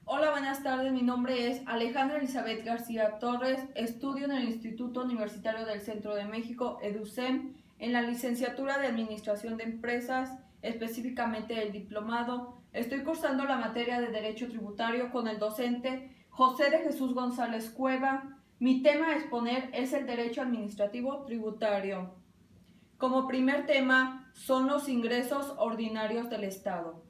Hola, buenas tardes. Mi nombre es Alejandra Elizabeth García Torres. Estudio en el Instituto Universitario del Centro de México, EDUCEM, en la licenciatura de Administración de Empresas, específicamente el diplomado. Estoy cursando la materia de Derecho Tributario con el docente José de Jesús González Cueva. Mi tema a exponer es el Derecho Administrativo Tributario. Como primer tema son los ingresos ordinarios del Estado.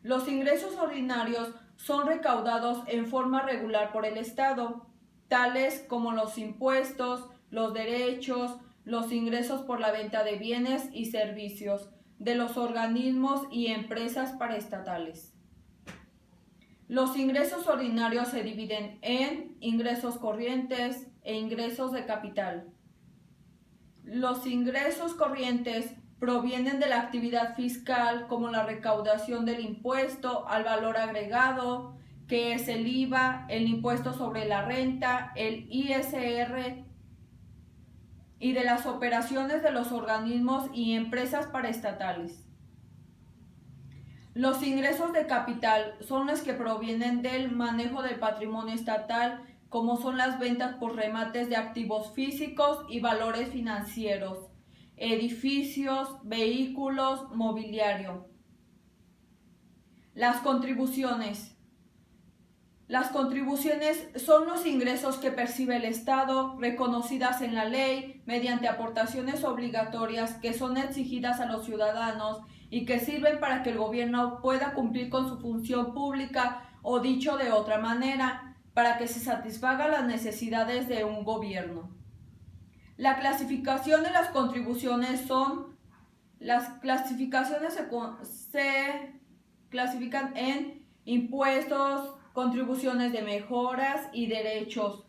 Los ingresos ordinarios son recaudados en forma regular por el Estado, tales como los impuestos, los derechos, los ingresos por la venta de bienes y servicios de los organismos y empresas paraestatales. Los ingresos ordinarios se dividen en ingresos corrientes e ingresos de capital. Los ingresos corrientes provienen de la actividad fiscal, como la recaudación del impuesto al valor agregado, que es el IVA, el impuesto sobre la renta, el ISR, y de las operaciones de los organismos y empresas paraestatales. Los ingresos de capital son los que provienen del manejo del patrimonio estatal, como son las ventas por remates de activos físicos y valores financieros, edificios, vehículos, mobiliario. Las contribuciones. Las contribuciones son los ingresos que percibe el Estado, reconocidas en la ley, mediante aportaciones obligatorias que son exigidas a los ciudadanos y que sirven para que el gobierno pueda cumplir con su función pública, o dicho de otra manera, para que se satisfagan las necesidades de un gobierno. La clasificación de las contribuciones son: las clasificaciones se clasifican en impuestos, contribuciones de mejoras y derechos,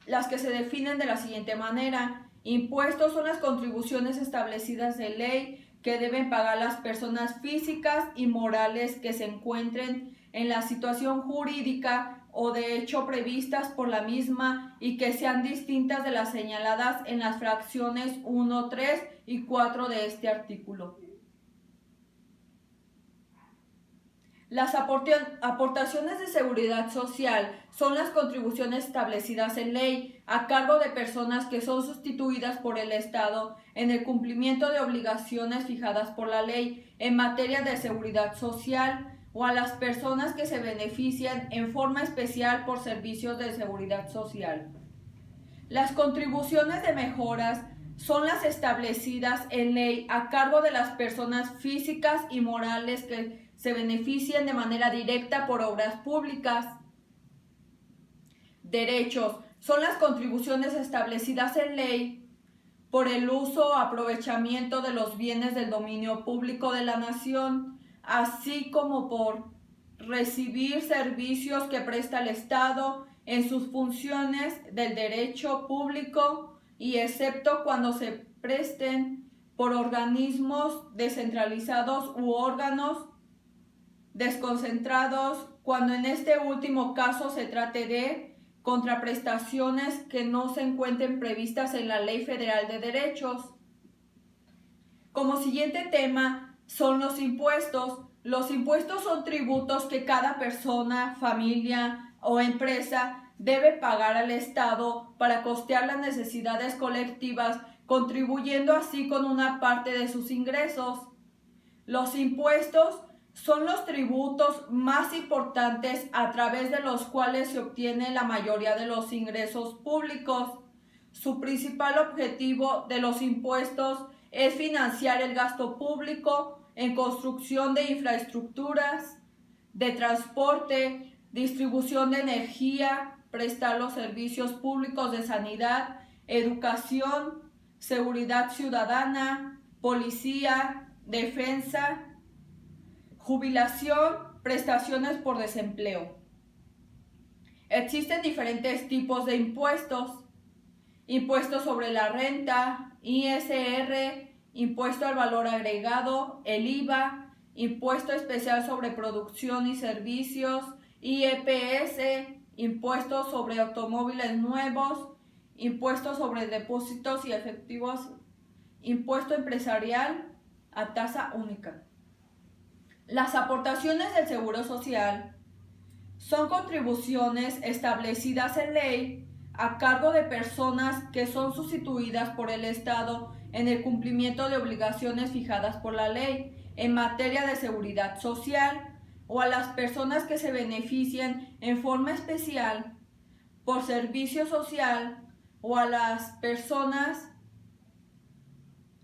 las que se definen de la siguiente manera. Impuestos son las contribuciones establecidas de ley que deben pagar las personas físicas y morales que se encuentren en la situación jurídica o de hecho previstas por la misma y que sean distintas de las señaladas en las fracciones 1, 3 y 4 de este artículo. Las aportaciones de seguridad social son las contribuciones establecidas en ley a cargo de personas que son sustituidas por el Estado en el cumplimiento de obligaciones fijadas por la ley en materia de seguridad social, o a las personas que se benefician en forma especial por servicios de seguridad social. Las contribuciones de mejoras son las establecidas en ley a cargo de las personas físicas y morales que se beneficien de manera directa por obras públicas. Derechos son las contribuciones establecidas en ley por el uso o aprovechamiento de los bienes del dominio público de la nación, así como por recibir servicios que presta el Estado en sus funciones del derecho público, y excepto cuando se presten por organismos descentralizados u órganos desconcentrados, cuando en este último caso se trate de contraprestaciones que no se encuentren previstas en la Ley Federal de Derechos. Como siguiente tema son los impuestos. Los impuestos son tributos que cada persona, familia o empresa debe pagar al Estado para costear las necesidades colectivas, contribuyendo así con una parte de sus ingresos. Los impuestos son los tributos más importantes a través de los cuales se obtiene la mayoría de los ingresos públicos. Su principal objetivo de los impuestos es financiar el gasto público en construcción de infraestructuras, de transporte, distribución de energía, prestar los servicios públicos de sanidad, educación, seguridad ciudadana, policía, defensa, jubilación, prestaciones por desempleo. Existen diferentes tipos de impuestos: impuesto sobre la renta, ISR, impuesto al valor agregado, el IVA, impuesto especial sobre producción y servicios, IEPS, impuesto sobre automóviles nuevos, impuesto sobre depósitos y efectivos, impuesto empresarial a tasa única. Las aportaciones del Seguro Social Son contribuciones establecidas en ley a cargo de personas que son sustituidas por el Estado en el cumplimiento de obligaciones fijadas por la ley en materia de seguridad social, o a las personas que se beneficien en forma especial por servicio social, o a las personas.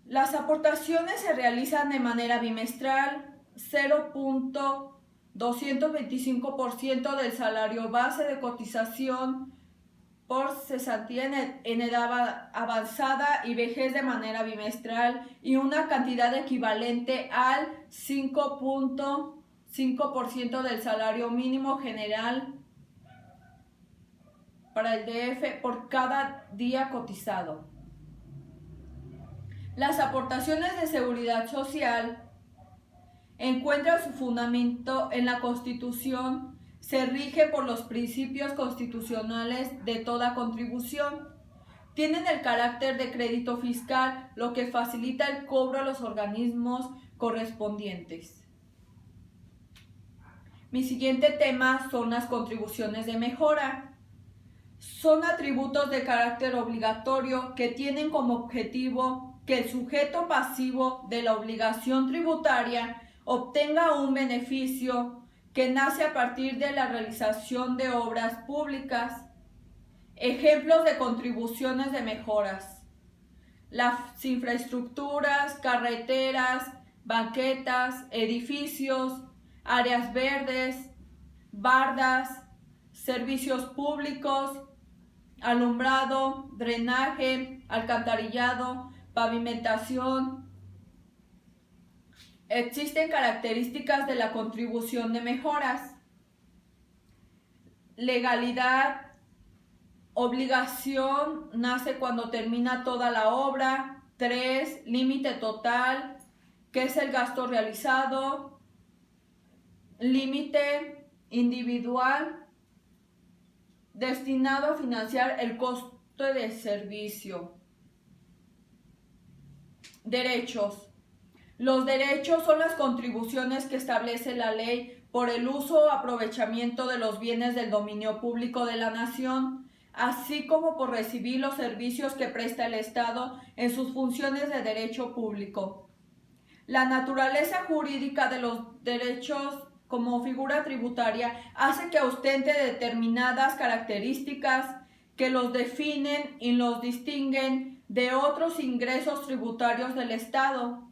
Las aportaciones se realizan de manera bimestral, 0.225% del salario base de cotización por cesantía en edad avanzada y vejez de manera bimestral, y una cantidad equivalente al 5.5% del salario mínimo general para el DF por cada día cotizado. Las aportaciones de seguridad social encuentran su fundamento en la Constitución. Se rige por los principios constitucionales de toda contribución. Tienen el carácter de crédito fiscal, lo que facilita el cobro a los organismos correspondientes. Mi siguiente tema son las contribuciones de mejora. Son atributos de carácter obligatorio que tienen como objetivo que el sujeto pasivo de la obligación tributaria obtenga un beneficio que nace a partir de la realización de obras públicas. Ejemplos de contribuciones de mejoras: las infraestructuras, carreteras, banquetas, edificios, áreas verdes, bardas, servicios públicos, alumbrado, drenaje, alcantarillado, pavimentación. Existen características de la contribución de mejoras: legalidad, obligación, nace cuando termina toda la obra. 3, límite total, que es el gasto realizado. Límite individual, destinado a financiar el costo de servicio. Derechos. Los derechos son las contribuciones que establece la ley por el uso o aprovechamiento de los bienes del dominio público de la nación, así como por recibir los servicios que presta el Estado en sus funciones de derecho público. La naturaleza jurídica de los derechos como figura tributaria hace que ostente determinadas características que los definen y los distinguen de otros ingresos tributarios del Estado.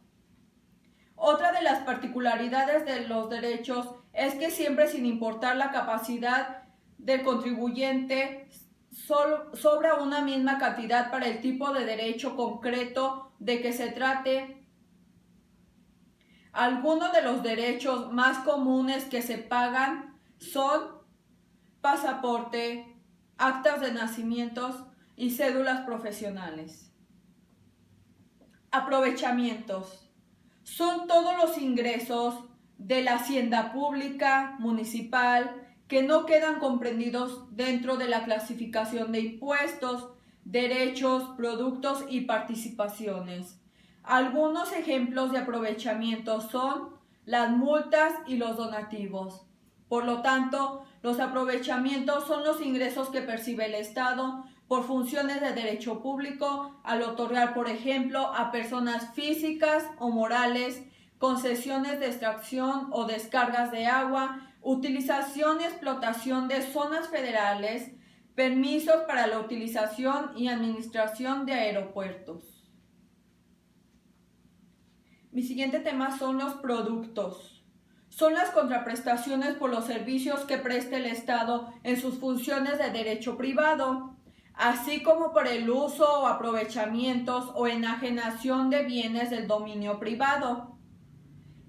Otra de las particularidades de los derechos es que siempre, sin importar la capacidad del contribuyente, sobra una misma cantidad para el tipo de derecho concreto de que se trate. Algunos de los derechos más comunes que se pagan son pasaporte, actas de nacimientos y cédulas profesionales. Aprovechamientos. Son todos los ingresos de la hacienda pública, municipal, que no quedan comprendidos dentro de la clasificación de impuestos, derechos, productos y participaciones. Algunos ejemplos de aprovechamientos son las multas y los donativos. Por lo tanto, los aprovechamientos son los ingresos que percibe el Estado por funciones de derecho público al otorgar, por ejemplo, a personas físicas o morales concesiones de extracción o descargas de agua, utilización y explotación de zonas federales, permisos para la utilización y administración de aeropuertos. Mi siguiente tema son los productos. Son las contraprestaciones por los servicios que presta el Estado en sus funciones de derecho privado, así como por el uso o aprovechamientos o enajenación de bienes del dominio privado.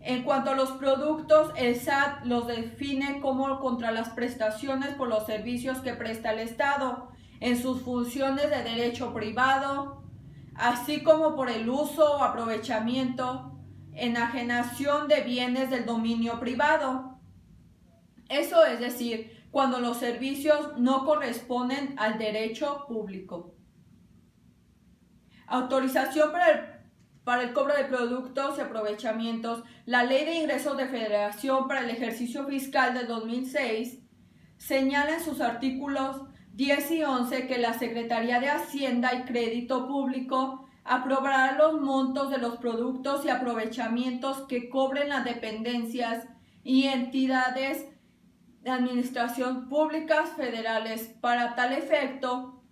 En cuanto a los productos, el SAT los define como contra las prestaciones por los servicios que presta el Estado en sus funciones de derecho privado, así como por el uso o aprovechamiento, enajenación de bienes del dominio privado. Eso es decir, cuando los servicios no corresponden al derecho público. Autorización para el cobro de productos y aprovechamientos. La Ley de Ingresos de Federación para el ejercicio fiscal de 2006 señala en sus artículos 10 y 11 que la Secretaría de Hacienda y Crédito Público aprobará los montos de los productos y aprovechamientos que cobren las dependencias y entidades de administración públicas federales. Para tal efecto,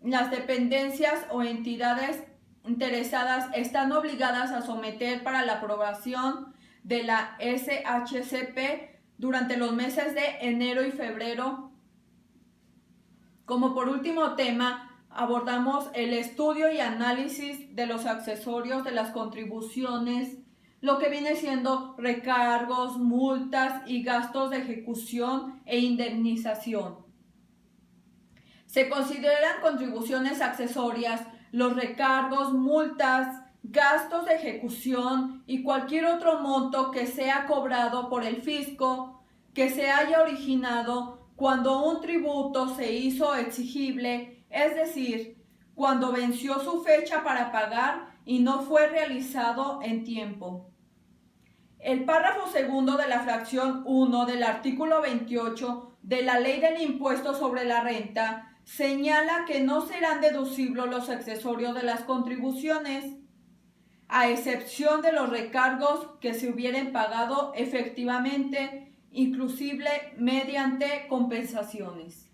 las dependencias o entidades interesadas están obligadas a someter para la aprobación de la SHCP durante los meses de enero y febrero. Como por último tema, abordamos el estudio y análisis de los accesorios de las contribuciones, lo que viene siendo recargos, multas y gastos de ejecución e indemnización. Se consideran contribuciones accesorias los recargos, multas, gastos de ejecución y cualquier otro monto que sea cobrado por el fisco que se haya originado cuando un tributo se hizo exigible, es decir, cuando venció su fecha para pagar y no fue realizado en tiempo. El párrafo segundo de la fracción 1 del artículo 28 de la Ley del Impuesto sobre la Renta señala que no serán deducibles los accesorios de las contribuciones, a excepción de los recargos que se hubieran pagado efectivamente, inclusive mediante compensaciones.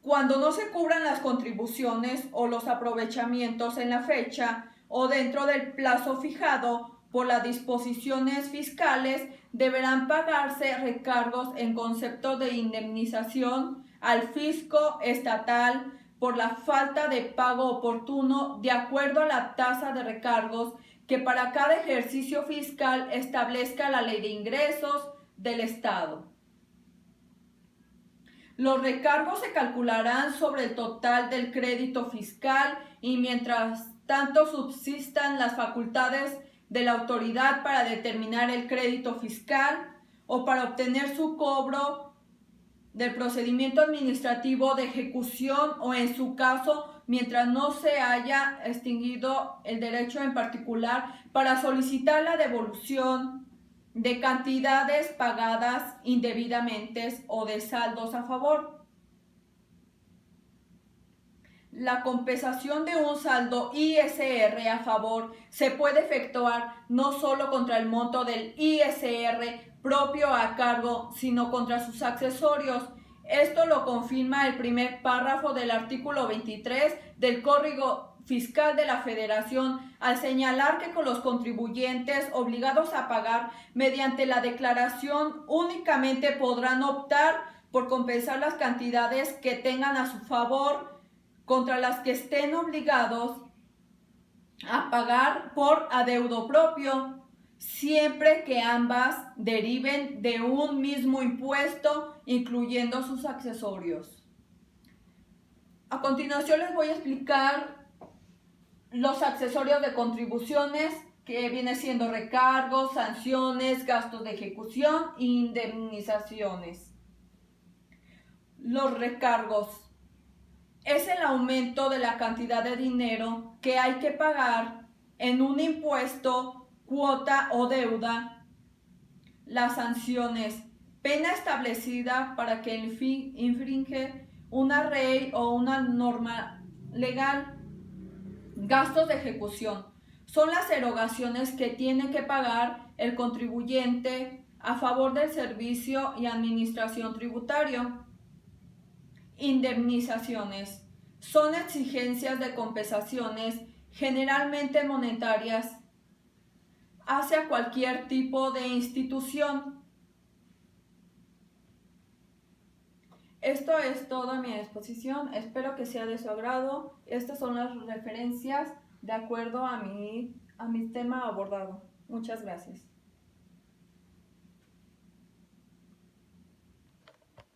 Cuando no se cubran las contribuciones o los aprovechamientos en la fecha o dentro del plazo fijado por las disposiciones fiscales, deberán pagarse recargos en concepto de indemnización al fisco estatal por la falta de pago oportuno de acuerdo a la tasa de recargos que para cada ejercicio fiscal establezca la Ley de Ingresos del Estado. Los recargos se calcularán sobre el total del crédito fiscal y mientras tanto subsistan las facultades de la autoridad para determinar el crédito fiscal o para obtener su cobro del procedimiento administrativo de ejecución o en su caso mientras no se haya extinguido el derecho en particular para solicitar la devolución de cantidades pagadas indebidamente o de saldos a favor. La compensación de un saldo ISR a favor se puede efectuar no solo contra el monto del ISR propio a cargo, sino contra sus accesorios. Esto lo confirma el primer párrafo del artículo 23 del Código Fiscal de la Federación al señalar que con los contribuyentes obligados a pagar mediante la declaración únicamente podrán optar por compensar las cantidades que tengan a su favor contra las que estén obligados a pagar por adeudo propio, siempre que ambas deriven de un mismo impuesto, incluyendo sus accesorios. A continuación les voy a explicar los accesorios de contribuciones, que viene siendo recargos, sanciones, gastos de ejecución e indemnizaciones. Los recargos es el aumento de la cantidad de dinero que hay que pagar en un impuesto, cuota o deuda. Las sanciones, pena establecida para que el infringe una ley o una norma legal. Gastos de ejecución son las erogaciones que tiene que pagar el contribuyente a favor del servicio y administración tributario. Indemnizaciones son exigencias de compensaciones, generalmente monetarias, hacia cualquier tipo de institución. Esto es toda mi exposición, espero que sea de su agrado. Estas son las referencias de acuerdo a mi tema abordado. Muchas gracias.